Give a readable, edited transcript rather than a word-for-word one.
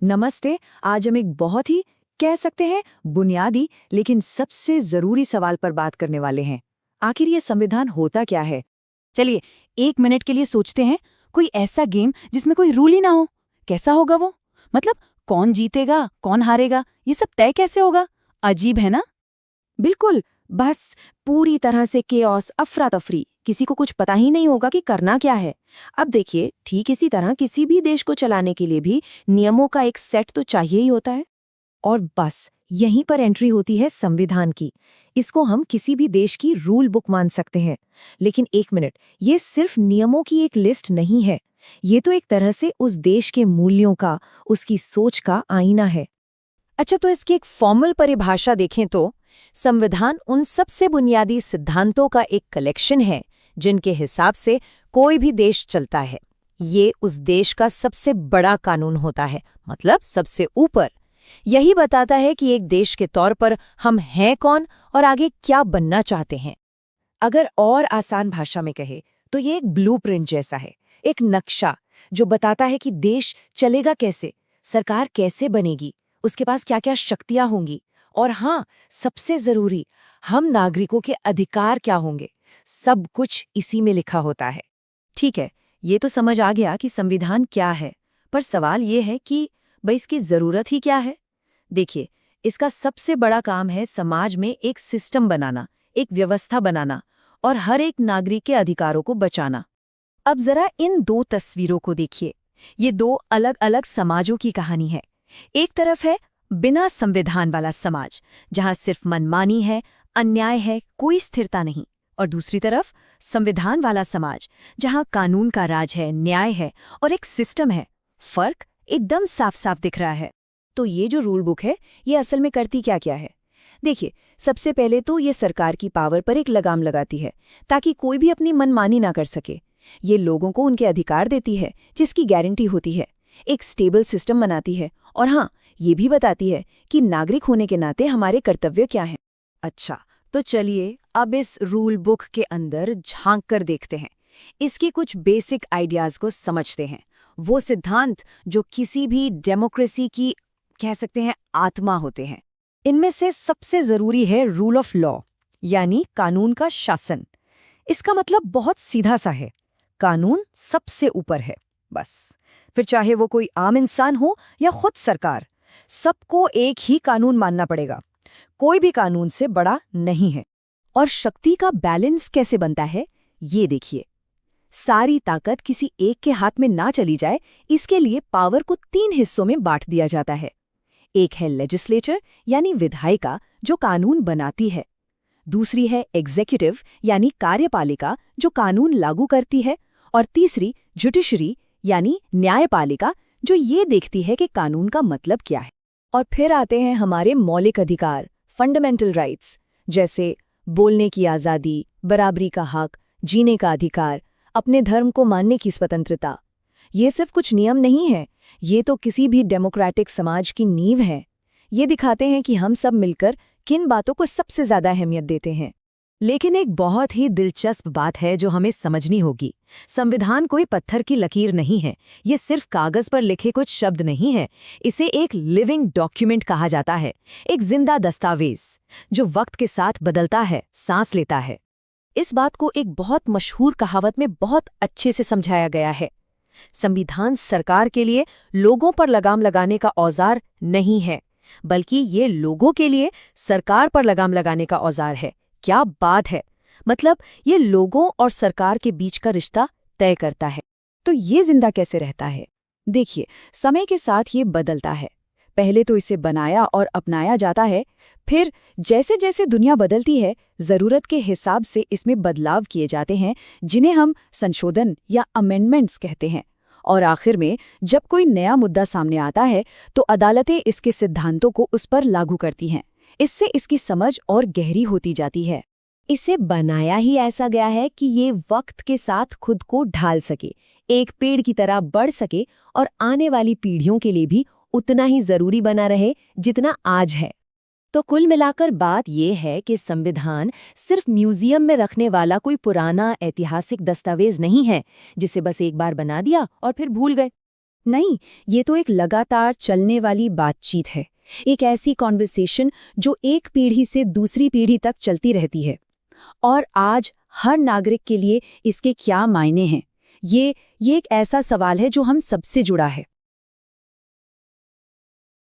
नमस्ते। आज हम एक बहुत ही कह सकते हैं बुनियादी लेकिन सबसे जरूरी सवाल पर बात करने वाले हैं। आखिर ये संविधान होता क्या है? चलिए, 1 मिनट के लिए सोचते हैं। कोई ऐसा गेम जिसमें कोई रूल ही ना हो, कैसा होगा वो? मतलब कौन जीतेगा, कौन हारेगा, ये सब तय कैसे होगा? अजीब है ना? बिल्कुल। बस पूरी तरह से केओस, अफरा तफरी, किसी को कुछ पता ही नहीं होगा कि करना क्या है। अब देखिए, ठीक इसी तरह किसी भी देश को चलाने के लिए भी नियमों का एक सेट तो चाहिए ही होता है। और बस यहीं पर एंट्री होती है संविधान की। इसको हम किसी भी देश की रूल बुक मान सकते हैं। लेकिन एक मिनट, ये सिर्फ नियमों की एक लिस्ट नहीं है। ये तो एक तरह से उस देश के मूल्यों का, उसकी सोच का आईना है। अच्छा, तो इसकी एक फॉर्मल परिभाषा देखें तो संविधान उन सबसे बुनियादी सिद्धांतों का एक कलेक्शन है जिनके हिसाब से कोई भी देश चलता है। ये उस देश का सबसे बड़ा कानून होता है, मतलब सबसे ऊपर। यही बताता है कि एक देश के तौर पर हम हैं कौन और आगे क्या बनना चाहते हैं। अगर और आसान भाषा में कहे तो ये एक ब्लूप्रिंट जैसा है, एक नक्शा जो बताता है कि देश चलेगा कैसे, सरकार कैसे बनेगी, उसके पास क्या क्या शक्तियां होंगी, और हाँ, सबसे जरूरी, हम नागरिकों के अधिकार क्या होंगे। सब कुछ इसी में लिखा होता है। ठीक है, ये तो समझ आ गया कि संविधान क्या है, पर सवाल ये है कि भाई इसकी जरूरत ही क्या है? देखिए, इसका सबसे बड़ा काम है समाज में एक सिस्टम बनाना, एक व्यवस्था बनाना और हर एक नागरिक के अधिकारों को बचाना। अब जरा इन दो तस्वीरों को देखिए। ये दो अलग अलग समाजों की कहानी है। एक तरफ है बिना संविधान वाला समाज, जहां सिर्फ मनमानी है, अन्याय है, कोई स्थिरता नहीं। और दूसरी तरफ संविधान वाला समाज, जहां कानून का राज है, न्याय है और एक सिस्टम है। फर्क एकदम साफ साफ दिख रहा है। तो ये जो रूल बुक है, ये असल में करती क्या क्या है? देखिए, सबसे पहले तो ये सरकार की पावर पर एक लगाम लगाती है, ताकि कोई भी अपनी मनमानी ना कर सके। ये लोगों को उनके अधिकार देती है, जिसकी गारंटी होती है। एक स्टेबल सिस्टम बनाती है, और हाँ, ये भी बताती है कि नागरिक होने के नाते हमारे कर्तव्य क्या हैं। अच्छा, तो चलिए अब इस रूल बुक के अंदर झांक कर देखते हैं। इसके कुछ बेसिक आइडियाज को समझते हैं। वो सिद्धांत जो किसी भी डेमोक्रेसी की, कह सकते हैं, आत्मा होते हैं। इनमें से सबसे जरूरी है रूल ऑफ लॉ, यानी कानून का शासन। इसका मतलब बहुत सीधा सा है, कानून सबसे ऊपर है, बस। फिर चाहे वो कोई आम इंसान हो या खुद सरकार, सबको एक ही कानून मानना पड़ेगा। कोई भी कानून से बड़ा नहीं है। और शक्ति का बैलेंस कैसे बनता है, ये देखिए। सारी ताकत किसी एक के हाथ में ना चली जाए, इसके लिए पावर को 3 हिस्सों में बांट दिया जाता है। एक है लेजिस्लेचर, यानी विधायिका, जो कानून बनाती है। दूसरी है एग्जीक्यूटिव, यानी कार्यपालिका, जो कानून लागू करती है। और तीसरी जुडिशरी, यानी न्यायपालिका, जो ये देखती है कि कानून का मतलब क्या है। और फिर आते हैं हमारे मौलिक अधिकार, फंडामेंटल राइट्स, जैसे बोलने की आज़ादी, बराबरी का हक, जीने का अधिकार, अपने धर्म को मानने की स्वतंत्रता। ये सिर्फ कुछ नियम नहीं है, ये तो किसी भी डेमोक्रेटिक समाज की नींव है। ये दिखाते हैं कि हम सब मिलकर किन बातों को सबसे ज्यादा अहमियत देते हैं। लेकिन एक बहुत ही दिलचस्प बात है जो हमें समझनी होगी। संविधान कोई पत्थर की लकीर नहीं है, ये सिर्फ कागज पर लिखे कुछ शब्द नहीं है। इसे एक लिविंग डॉक्यूमेंट कहा जाता है, एक जिंदा दस्तावेज जो वक्त के साथ बदलता है, सांस लेता है। इस बात को एक बहुत मशहूर कहावत में बहुत अच्छे से समझाया गया है। संविधान सरकार के लिए लोगों पर लगाम लगाने का औजार नहीं है, बल्कि ये लोगों के लिए सरकार पर लगाम लगाने का औजार है। क्या बात है! मतलब ये लोगों और सरकार के बीच का रिश्ता तय करता है। तो ये जिंदा कैसे रहता है? देखिए, समय के साथ ये बदलता है। पहले तो इसे बनाया और अपनाया जाता है, फिर जैसे जैसे दुनिया बदलती है, जरूरत के हिसाब से इसमें बदलाव किए जाते हैं, जिन्हें हम संशोधन या अमेंडमेंट्स कहते हैं। और आखिर में जब कोई नया मुद्दा सामने आता है, तो अदालतें इसके सिद्धांतों को उस पर लागू करती हैं। इससे इसकी समझ और गहरी होती जाती है। इसे बनाया ही ऐसा गया है कि ये वक्त के साथ खुद को ढाल सके, एक पेड़ की तरह बढ़ सके और आने वाली पीढ़ियों के लिए भी उतना ही जरूरी बना रहे जितना आज है। तो कुल मिलाकर बात यह है कि संविधान सिर्फ म्यूजियम में रखने वाला कोई पुराना ऐतिहासिक दस्तावेज नहीं है, जिसे बस एक बार बना दिया और फिर भूल गए। नहीं, ये तो एक लगातार चलने वाली बातचीत है, एक ऐसी कॉन्वर्सेशन जो एक पीढ़ी से दूसरी पीढ़ी तक चलती रहती है। और आज हर नागरिक के लिए इसके क्या मायने हैं, ये एक ऐसा सवाल है जो हम सबसे जुड़ा है।